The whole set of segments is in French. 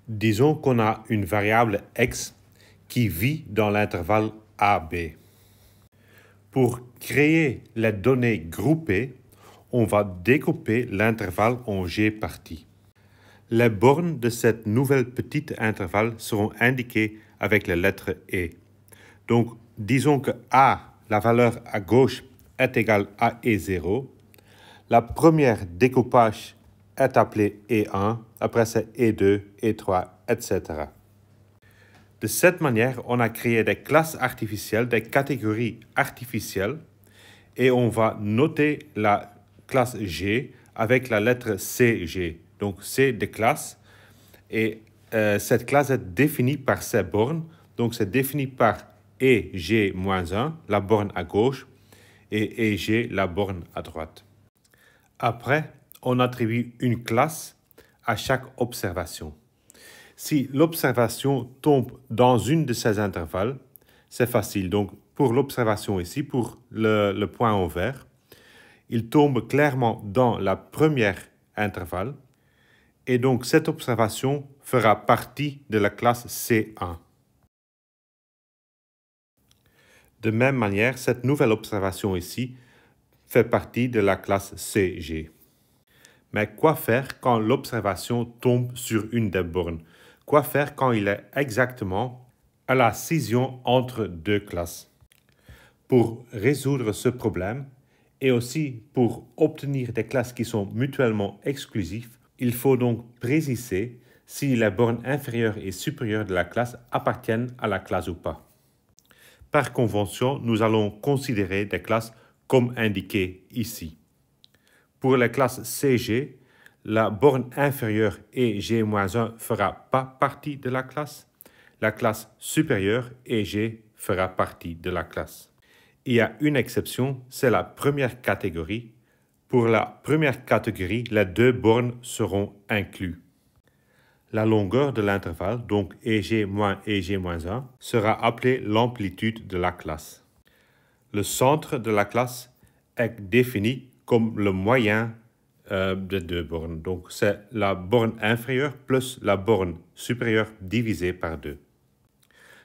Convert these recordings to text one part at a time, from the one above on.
Disons qu'on a une variable x qui vit dans l'intervalle AB. Pour créer les données groupées, on va découper l'intervalle en g parties. Les bornes de cette nouvelle petite intervalle seront indiquées avec la lettre E. Donc, disons que A, la valeur à gauche, est égale à E0. La première découpage est appelée E1, après c'est E2, E3, etc. De cette manière, on a créé des classes artificielles, des catégories artificielles, et on va noter la classe G avec la lettre CG. Donc C de classe, et cette classe est définie par ces bornes. Donc c'est défini par EG-1, la borne à gauche, et EG, la borne à droite. Après, on attribue une classe à chaque observation. Si l'observation tombe dans une de ces intervalles, c'est facile. Donc, pour l'observation ici, pour le point en vert, il tombe clairement dans la première intervalle. Et donc, cette observation fera partie de la classe C1. De même manière, cette nouvelle observation ici fait partie de la classe CG. Mais quoi faire quand l'observation tombe sur une des bornes? Quoi faire quand il est exactement à la scission entre deux classes? Pour résoudre ce problème, et aussi pour obtenir des classes qui sont mutuellement exclusives, il faut donc préciser si les bornes inférieures et supérieures de la classe appartiennent à la classe ou pas. Par convention, nous allons considérer des classes comme indiqué ici. Pour les classes CG, la borne inférieure EG-1 fera pas partie de la classe. La classe supérieure EG fera partie de la classe. Il y a une exception, c'est la première catégorie. Pour la première catégorie, les deux bornes seront inclus. La longueur de l'intervalle, donc EG-EG-1, sera appelée l'amplitude de la classe. Le centre de la classe est défini comme le moyen des deux bornes. Donc, c'est la borne inférieure plus la borne supérieure divisée par 2.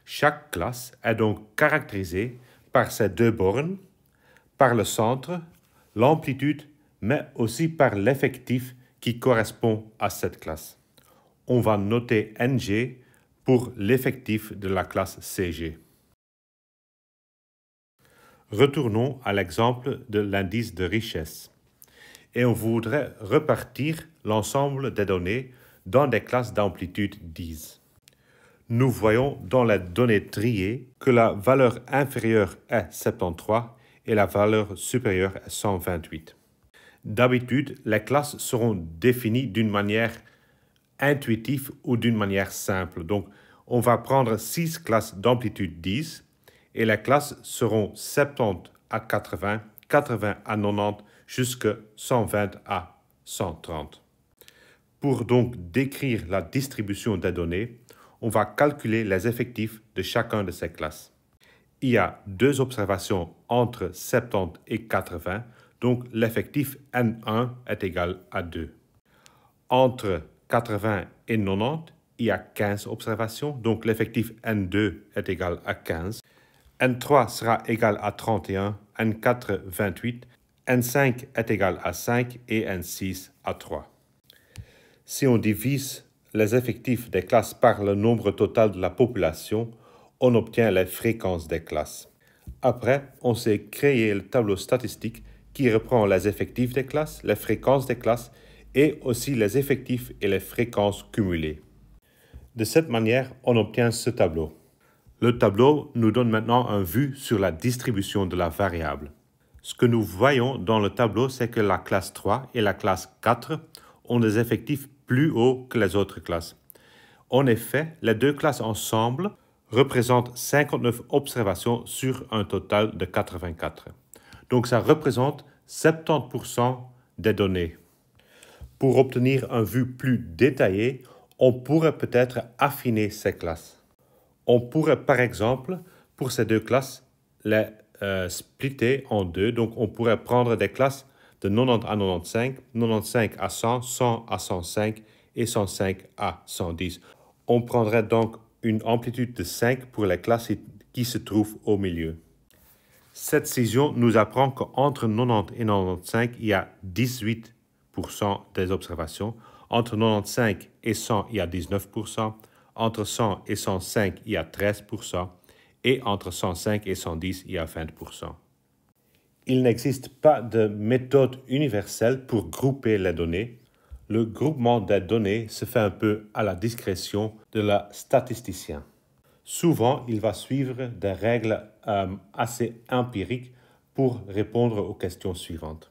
Chaque classe est donc caractérisée par ces deux bornes, par le centre, l'amplitude, mais aussi par l'effectif qui correspond à cette classe. On va noter NG pour l'effectif de la classe CG. Retournons à l'exemple de l'indice de richesse. Et on voudrait repartir l'ensemble des données dans des classes d'amplitude 10. Nous voyons dans les données triées que la valeur inférieure est 73 et la valeur supérieure est 128. D'habitude, les classes seront définies d'une manière intuitive ou d'une manière simple. Donc, on va prendre 6 classes d'amplitude 10 et les classes seront 70 à 80, 80 à 90, jusqu'à 120 à 130. Pour donc décrire la distribution des données, on va calculer les effectifs de chacun de ces classes. Il y a deux observations entre 70 et 80, donc l'effectif N1 est égal à 2. Entre 80 et 90, il y a 15 observations, donc l'effectif N2 est égal à 15. N3 sera égal à 31, N4 28, N5 est égal à 5 et N6 à 3. Si on divise les effectifs des classes par le nombre total de la population, on obtient les fréquences des classes. Après, on sait créer le tableau statistique qui reprend les effectifs des classes, les fréquences des classes et aussi les effectifs et les fréquences cumulées. De cette manière, on obtient ce tableau. Le tableau nous donne maintenant une vue sur la distribution de la variable. Ce que nous voyons dans le tableau, c'est que la classe 3 et la classe 4 ont des effectifs plus hauts que les autres classes. En effet, les deux classes ensemble représentent 59 observations sur un total de 84. Donc ça représente 70% des données. Pour obtenir une vue plus détaillée, on pourrait peut-être affiner ces classes. On pourrait par exemple, pour ces deux classes, les splitter en deux. Donc on pourrait prendre des classes de 90 à 95, 95 à 100, 100 à 105 et 105 à 110. On prendrait donc une amplitude de 5 pour les classes qui se trouvent au milieu. Cette scission nous apprend qu'entre 90 et 95, il y a 18% des observations. Entre 95 et 100, il y a 19%. Entre 100 et 105, il y a 13%. Et entre 105 et 110, il y a 20%. Il n'existe pas de méthode universelle pour grouper les données. Le groupement des données se fait un peu à la discrétion de la statisticien. Souvent, il va suivre des règles assez empiriques pour répondre aux questions suivantes.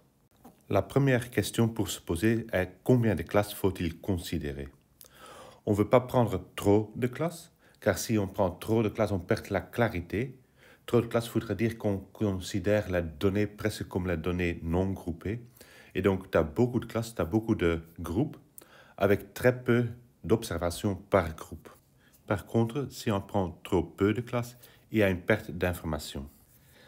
La première question pour se poser est combien de classes faut-il considérer? On ne veut pas prendre trop de classes, car si on prend trop de classes, on perd la clarité. Trop de classes voudrait dire qu'on considère les données presque comme les données non groupées. Et donc, tu as beaucoup de classes, tu as beaucoup de groupes, avec très peu d'observations par groupe. Par contre, si on prend trop peu de classes, il y a une perte d'informations.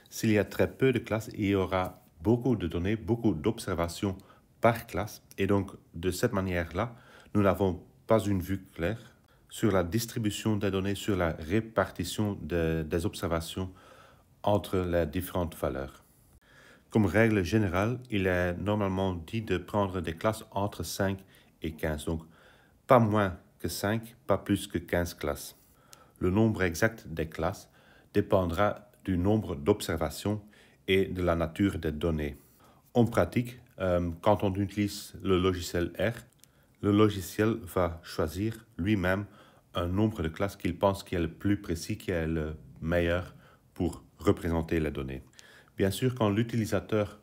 S'il y a très peu de classes, il y aura beaucoup de données, beaucoup d'observations par classe. Et donc, de cette manière-là, nous n'avons pas une vue claire sur la distribution des données, sur la répartition des observations entre les différentes valeurs. Comme règle générale, il est normalement dit de prendre des classes entre 5 et 15. Donc, pas moins que 5, pas plus que 15 classes. Le nombre exact des classes dépendra du nombre d'observations et de la nature des données. En pratique, quand on utilise le logiciel R, le logiciel va choisir lui-même un nombre de classes qu'il pense qui est le plus précis, qui est le meilleur pour représenter les données. Bien sûr, quand l'utilisateur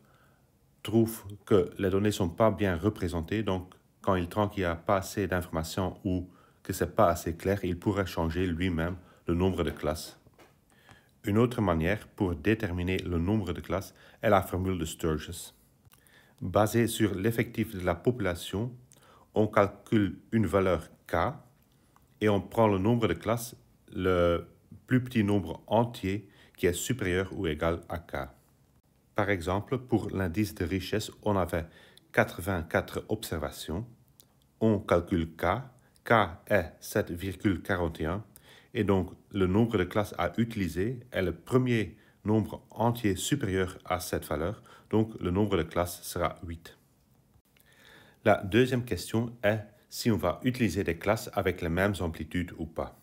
trouve que les données ne sont pas bien représentées, donc quand il trouve qu'il n'y a pas assez d'informations ou que ce n'est pas assez clair, il pourrait changer lui-même le nombre de classes. Une autre manière pour déterminer le nombre de classes est la formule de Sturges. Basée sur l'effectif de la population, on calcule une valeur K et on prend le nombre de classes, le plus petit nombre entier qui est supérieur ou égal à K. Par exemple, pour l'indice de richesse, on avait 84 observations. On calcule K. K est 7,41 et donc le nombre de classes à utiliser est le premier nombre entier supérieur à cette valeur, donc le nombre de classes sera 8. La deuxième question est si on va utiliser des classes avec les mêmes amplitudes ou pas.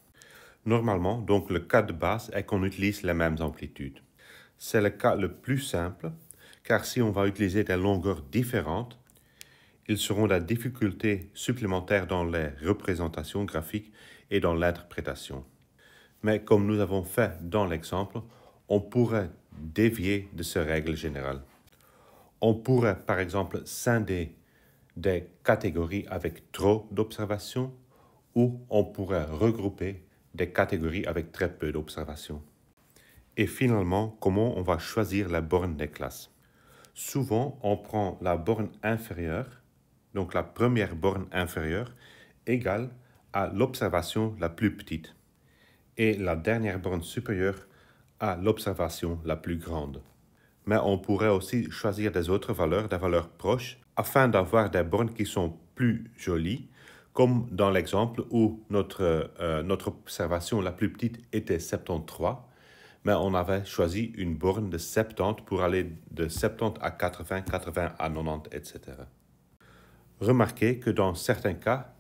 Normalement, donc le cas de base est qu'on utilise les mêmes amplitudes. C'est le cas le plus simple, car si on va utiliser des longueurs différentes, ils seront des difficultés supplémentaires dans les représentations graphiques et dans l'interprétation. Mais comme nous avons fait dans l'exemple, on pourrait dévier de ces règles générales. On pourrait par exemple scinder des catégories avec trop d'observations ou on pourrait regrouper des catégories avec très peu d'observations. Et finalement, comment on va choisir la borne des classes? Souvent, on prend la borne inférieure, donc la première borne inférieure, égale à l'observation la plus petite, et la dernière borne supérieure à l'observation la plus grande. Mais on pourrait aussi choisir des autres valeurs, des valeurs proches, afin d'avoir des bornes qui sont plus jolies, comme dans l'exemple où notre observation la plus petite était 73, mais on avait choisi une borne de 70 pour aller de 70 à 80, 80 à 90, etc. Remarquez que dans certains cas,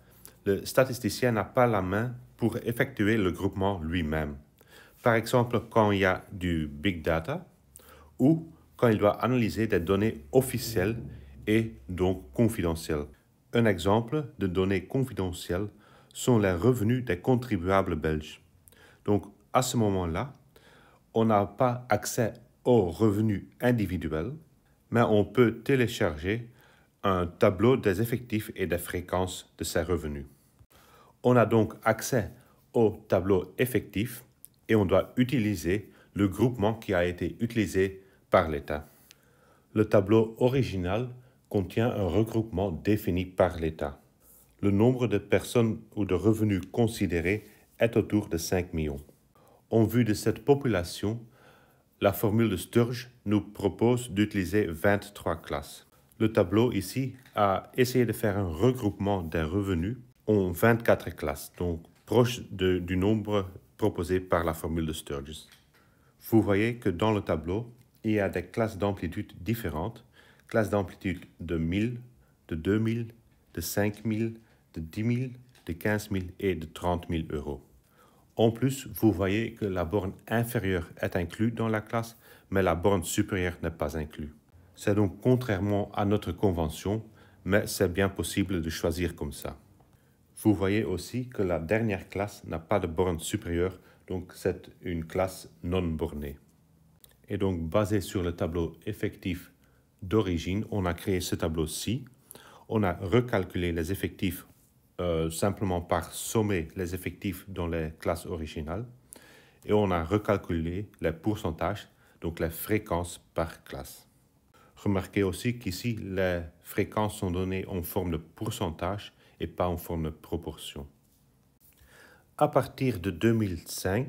le statisticien n'a pas la main pour effectuer le groupement lui-même. Par exemple, quand il y a du big data ou quand il doit analyser des données officielles et donc confidentielles. Un exemple de données confidentielles sont les revenus des contribuables belges. Donc, à ce moment-là, on n'a pas accès aux revenus individuels, mais on peut télécharger un tableau des effectifs et des fréquences de ces revenus. On a donc accès au tableau effectif et on doit utiliser le groupement qui a été utilisé par l'État. Le tableau original contient un regroupement défini par l'État. Le nombre de personnes ou de revenus considérés est autour de 5 millions. En vue de cette population, la formule de Sturges nous propose d'utiliser 23 classes. Le tableau ici a essayé de faire un regroupement des revenus en 24 classes. Donc proche du nombre proposé par la formule de Sturges. Vous voyez que dans le tableau, il y a des classes d'amplitude différentes, classes d'amplitude de 1000, de 2000, de 5000, de 10 000, de 15 000 et de 30 000 euros. En plus, vous voyez que la borne inférieure est inclue dans la classe, mais la borne supérieure n'est pas inclue. C'est donc contrairement à notre convention, mais c'est bien possible de choisir comme ça. Vous voyez aussi que la dernière classe n'a pas de borne supérieure, donc c'est une classe non bornée. Et donc, basé sur le tableau effectif d'origine, on a créé ce tableau-ci. On a recalculé les effectifs simplement par sommer les effectifs dans les classes originales. Et on a recalculé les pourcentages, donc les fréquences par classe. Remarquez aussi qu'ici, les fréquences sont données en forme de pourcentage et pas en forme de proportion. À partir de 2005,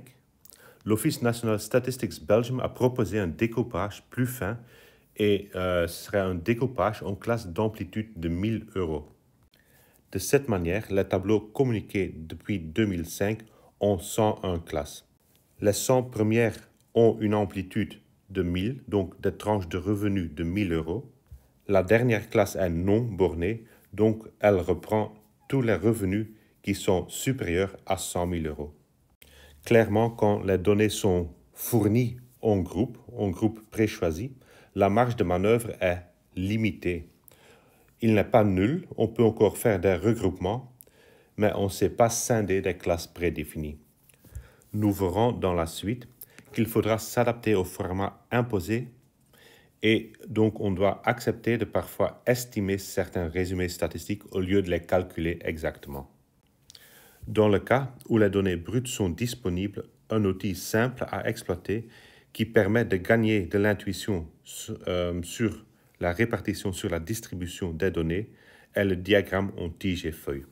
l'Office National Statistics Belgium a proposé un découpage plus fin et ce serait un découpage en classe d'amplitude de 1000 euros. De cette manière, les tableaux communiqués depuis 2005 ont 101 classes. Les 100 premières ont une amplitude de 1000, donc des tranches de revenus de 1000 euros. La dernière classe est non bornée, donc elle reprend tous les revenus qui sont supérieurs à 100 000 euros. Clairement, quand les données sont fournies en groupe préchoisi, la marge de manœuvre est limitée. Il n'est pas nul, on peut encore faire des regroupements, mais on ne sait pas scinder des classes prédéfinies. Nous verrons dans la suite qu'il faudra s'adapter au format imposé et donc on doit accepter de parfois estimer certains résumés statistiques au lieu de les calculer exactement. Dans le cas où les données brutes sont disponibles, un outil simple à exploiter qui permet de gagner de l'intuition sur la répartition sur la distribution des données est le diagramme en tige et feuille.